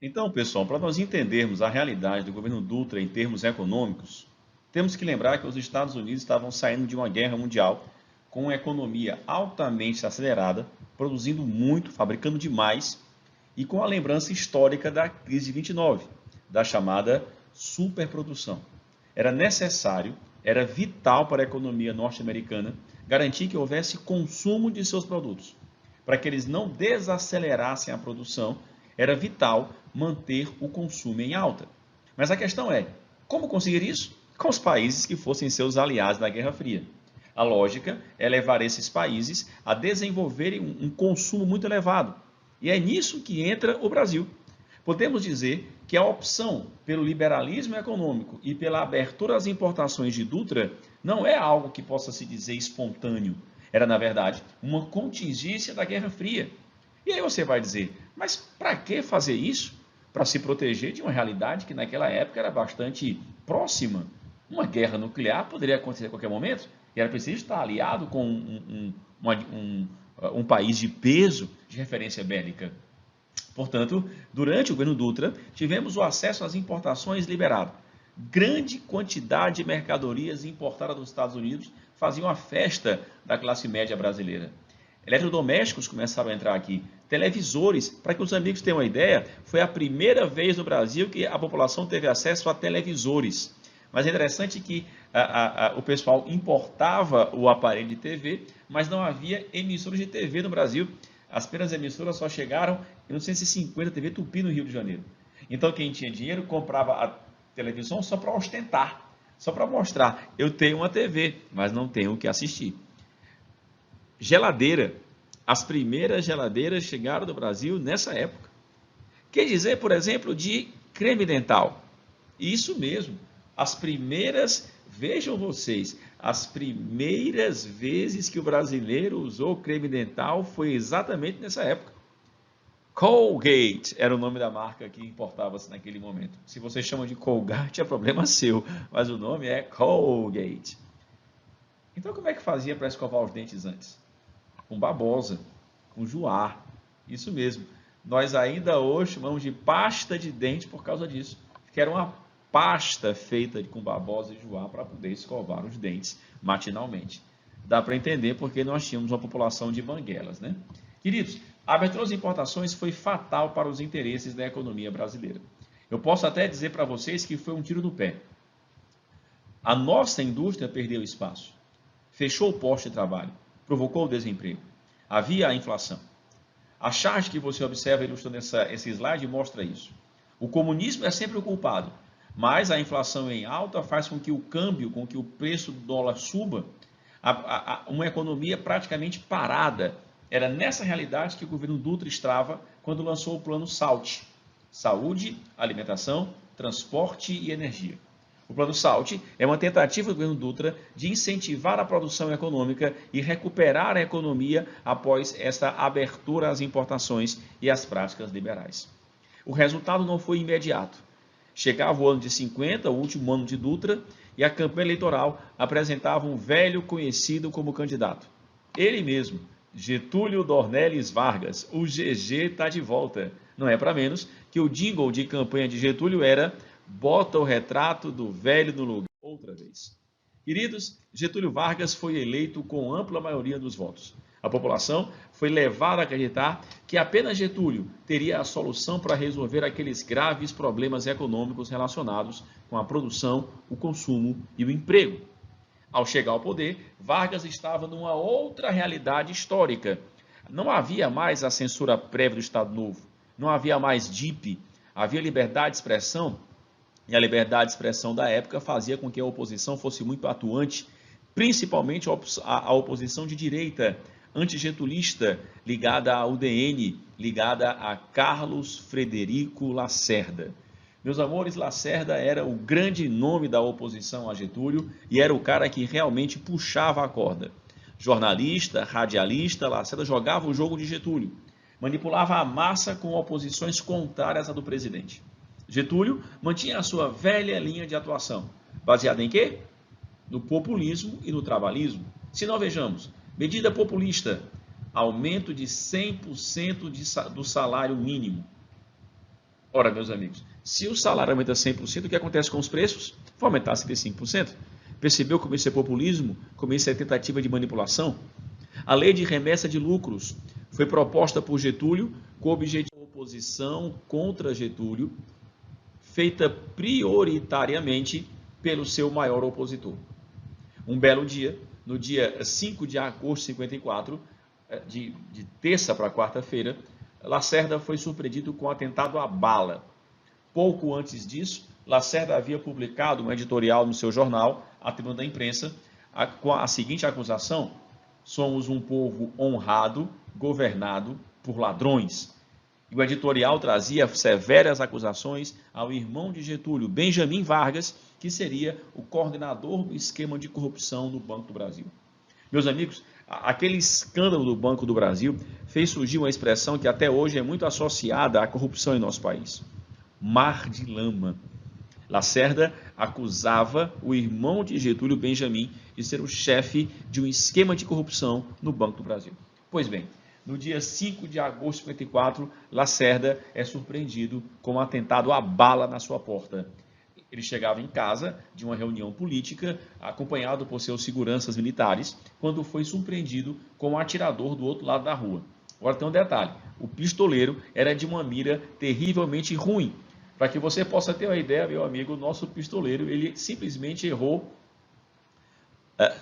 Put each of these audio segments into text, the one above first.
Então, pessoal, para nós entendermos a realidade do governo Dutra em termos econômicos, temos que lembrar que os Estados Unidos estavam saindo de uma guerra mundial com uma economia altamente acelerada, produzindo muito, fabricando demais, e com a lembrança histórica da crise de 29, da chamada superprodução. Era necessário, era vital para a economia norte-americana garantir que houvesse consumo de seus produtos. Para que eles não desacelerassem a produção, era vital manter o consumo em alta. Mas a questão é, como conseguir isso? Com os países que fossem seus aliados na Guerra Fria. A lógica é levar esses países a desenvolverem um consumo muito elevado. E é nisso que entra o Brasil. Podemos dizer que a opção pelo liberalismo econômico e pela abertura às importações de Dutra não é algo que possa se dizer espontâneo. Era, na verdade, uma contingência da Guerra Fria. E aí você vai dizer, mas para que fazer isso? Para se proteger de uma realidade que naquela época era bastante próxima. Uma guerra nuclear poderia acontecer a qualquer momento e era preciso estar aliado com um país de peso de referência bélica. Portanto, durante o governo Dutra, tivemos o acesso às importações liberado. Grande quantidade de mercadorias importadas dos Estados Unidos faziam a festa da classe média brasileira. Eletrodomésticos começaram a entrar aqui, televisores, para que os amigos tenham uma ideia, foi a primeira vez no Brasil que a população teve acesso a televisores. Mas é interessante que o pessoal importava o aparelho de TV, mas não havia emissoras de TV no Brasil. As primeiras emissoras só chegaram em 1950, TV Tupi no Rio de Janeiro. Então quem tinha dinheiro comprava a televisão só para ostentar, só para mostrar, eu tenho uma TV, mas não tenho o que assistir. Geladeira. As primeiras geladeiras chegaram do Brasil nessa época. Quer dizer, por exemplo, de creme dental. Isso mesmo. As primeiras, vejam vocês, as primeiras vezes que o brasileiro usou creme dental foi exatamente nessa época. Colgate era o nome da marca que importava-se naquele momento. Se você chama de Colgate, é problema seu, mas o nome é Colgate. Então, como é que fazia para escovar os dentes antes? Com babosa, com joar, isso mesmo. Nós ainda hoje chamamos de pasta de dente por causa disso, que era uma pasta feita com babosa e joar para poder escovar os dentes matinalmente. Dá para entender porque nós tínhamos uma população de banguelas, né? Queridos, a abertura das importações foi fatal para os interesses da economia brasileira. Eu posso até dizer para vocês que foi um tiro no pé. A nossa indústria perdeu espaço, fechou o posto de trabalho, provocou o desemprego. Havia a inflação. A charge que você observa ilustrando esse slide mostra isso. O comunismo é sempre o culpado, mas a inflação em alta faz com que o câmbio, com que o preço do dólar suba, uma economia praticamente parada. Era nessa realidade que o governo Dutra estava quando lançou o plano SALT. Saúde, alimentação, transporte e energia. O Plano SALT é uma tentativa do governo Dutra de incentivar a produção econômica e recuperar a economia após essa abertura às importações e às práticas liberais. O resultado não foi imediato. Chegava o ano de 50, o último ano de Dutra, e a campanha eleitoral apresentava um velho conhecido como candidato. Ele mesmo, Getúlio Dornelles Vargas, o GG está de volta. Não é para menos que o jingle de campanha de Getúlio era "Bota o retrato do velho no lugar outra vez". Queridos, Getúlio Vargas foi eleito com ampla maioria dos votos. A população foi levada a acreditar que apenas Getúlio teria a solução para resolver aqueles graves problemas econômicos relacionados com a produção, o consumo e o emprego. Ao chegar ao poder, Vargas estava numa outra realidade histórica. Não havia mais a censura prévia do Estado Novo, não havia mais DIP, havia liberdade de expressão. E a liberdade de expressão da época fazia com que a oposição fosse muito atuante, principalmente a oposição de direita, antigetulista, ligada à UDN, ligada a Carlos Frederico Lacerda. Meus amores, Lacerda era o grande nome da oposição a Getúlio e era o cara que realmente puxava a corda. Jornalista, radialista, Lacerda jogava o jogo de Getúlio, manipulava a massa com oposições contrárias à do presidente. Getúlio mantinha a sua velha linha de atuação, baseada em quê? No populismo e no trabalhismo. Se não, vejamos, medida populista, aumento de 100% do salário mínimo. Ora, meus amigos, se o salário aumenta 100%, o que acontece com os preços? Vai aumentar 75%. Percebeu como isso é populismo? Como isso é tentativa de manipulação? A lei de remessa de lucros foi proposta por Getúlio com o objetivo de oposição contra Getúlio, feita prioritariamente pelo seu maior opositor. Um belo dia, no dia 5 de agosto de 54, de terça para quarta-feira, Lacerda foi surpreendido com um atentado à bala. Pouco antes disso, Lacerda havia publicado um editorial no seu jornal, A Tribuna da Imprensa, com a seguinte acusação: somos um povo honrado, governado por ladrões. E o editorial trazia severas acusações ao irmão de Getúlio, Benjamin Vargas, que seria o coordenador do esquema de corrupção no Banco do Brasil. Meus amigos, aquele escândalo do Banco do Brasil fez surgir uma expressão que até hoje é muito associada à corrupção em nosso país: mar de lama. Lacerda acusava o irmão de Getúlio, Benjamin, de ser o chefe de um esquema de corrupção no Banco do Brasil. Pois bem, no dia 5 de agosto de 54, Lacerda é surpreendido com um atentado à bala na sua porta. Ele chegava em casa de uma reunião política, acompanhado por seus seguranças militares, quando foi surpreendido com um atirador do outro lado da rua. Agora tem um detalhe: o pistoleiro era de uma mira terrivelmente ruim. Para que você possa ter uma ideia, meu amigo, o nosso pistoleiro, ele simplesmente errou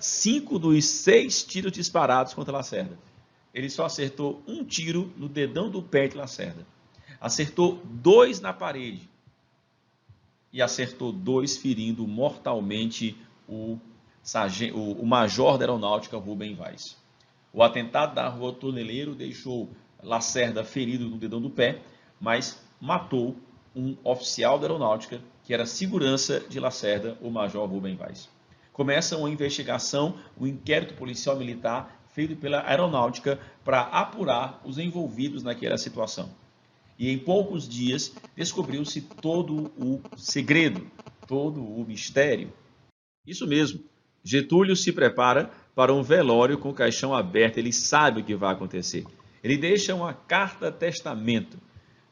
5 dos 6 tiros disparados contra Lacerda. Ele só acertou um tiro no dedão do pé de Lacerda. Acertou 2 na parede. E acertou 2, ferindo mortalmente o major da aeronáutica, Rubem Vaz. O atentado da Rua Toneleiro deixou Lacerda ferido no dedão do pé, mas matou um oficial da aeronáutica, que era segurança de Lacerda, o major Rubem Vaz. Começa uma investigação, um inquérito policial militar feito pela aeronáutica para apurar os envolvidos naquela situação. E em poucos dias descobriu-se todo o segredo, todo o mistério. Isso mesmo, Getúlio se prepara para um velório com o caixão aberto, ele sabe o que vai acontecer. Ele deixa uma carta-testamento.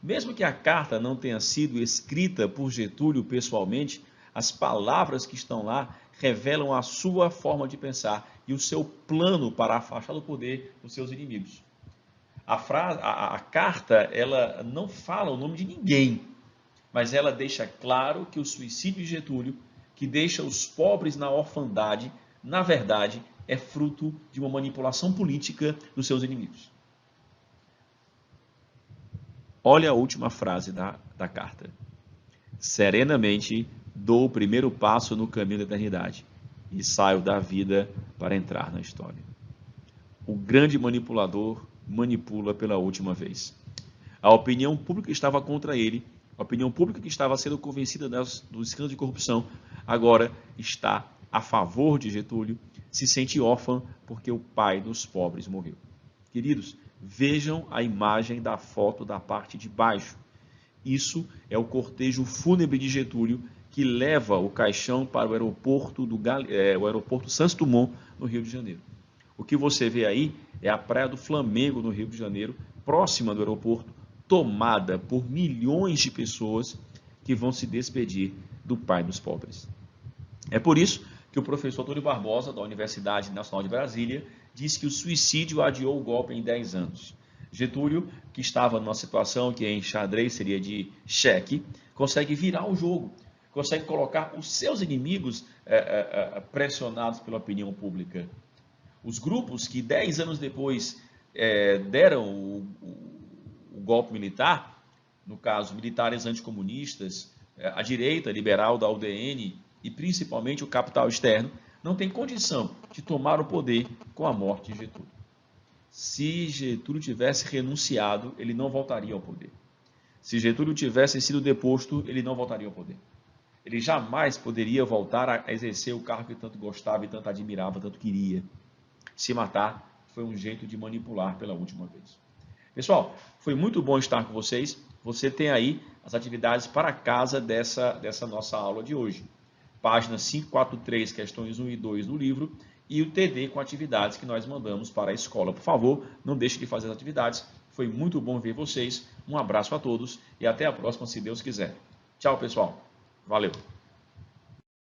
Mesmo que a carta não tenha sido escrita por Getúlio pessoalmente, as palavras que estão lá revelam a sua forma de pensar e o seu plano para afastar do poder os seus inimigos. A carta, ela não fala o nome de ninguém, mas ela deixa claro que o suicídio de Getúlio, que deixa os pobres na orfandade, na verdade, é fruto de uma manipulação política dos seus inimigos. Olha a última frase da carta. Serenamente dou o primeiro passo no caminho da eternidade e saio da vida para entrar na história. O grande manipulador manipula pela última vez. A opinião pública estava contra ele, a opinião pública que estava sendo convencida do escândalo de corrupção, agora está a favor de Getúlio, se sente órfã porque o pai dos pobres morreu. Queridos, vejam a imagem da foto da parte de baixo. Isso é o cortejo fúnebre de Getúlio que leva o caixão para o aeroporto o aeroporto Santos Dumont, no Rio de Janeiro. O que você vê aí é a Praia do Flamengo, no Rio de Janeiro, próxima do aeroporto, tomada por milhões de pessoas que vão se despedir do pai dos pobres. É por isso que o professor Antônio Barbosa, da Universidade Nacional de Brasília, diz que o suicídio adiou o golpe em 10 anos. Getúlio, que estava numa situação que em xadrez seria de cheque, consegue virar o jogo, consegue colocar os seus inimigos pressionados pela opinião pública. Os grupos que 10 anos depois deram o golpe militar, no caso, militares anticomunistas, a direita liberal da UDN e principalmente o capital externo, não tem condição de tomar o poder com a morte de Getúlio. Se Getúlio tivesse renunciado, ele não voltaria ao poder. Se Getúlio tivesse sido deposto, ele não voltaria ao poder. Ele jamais poderia voltar a exercer o cargo que tanto gostava e tanto admirava, tanto queria. Se matar foi um jeito de manipular pela última vez. Pessoal, foi muito bom estar com vocês. Você tem aí as atividades para casa dessa nossa aula de hoje. Páginas 543, questões 1 e 2 do livro e o TD com atividades que nós mandamos para a escola. Por favor, não deixe de fazer as atividades. Foi muito bom ver vocês. Um abraço a todos e até a próxima, se Deus quiser. Tchau, pessoal. Valeu.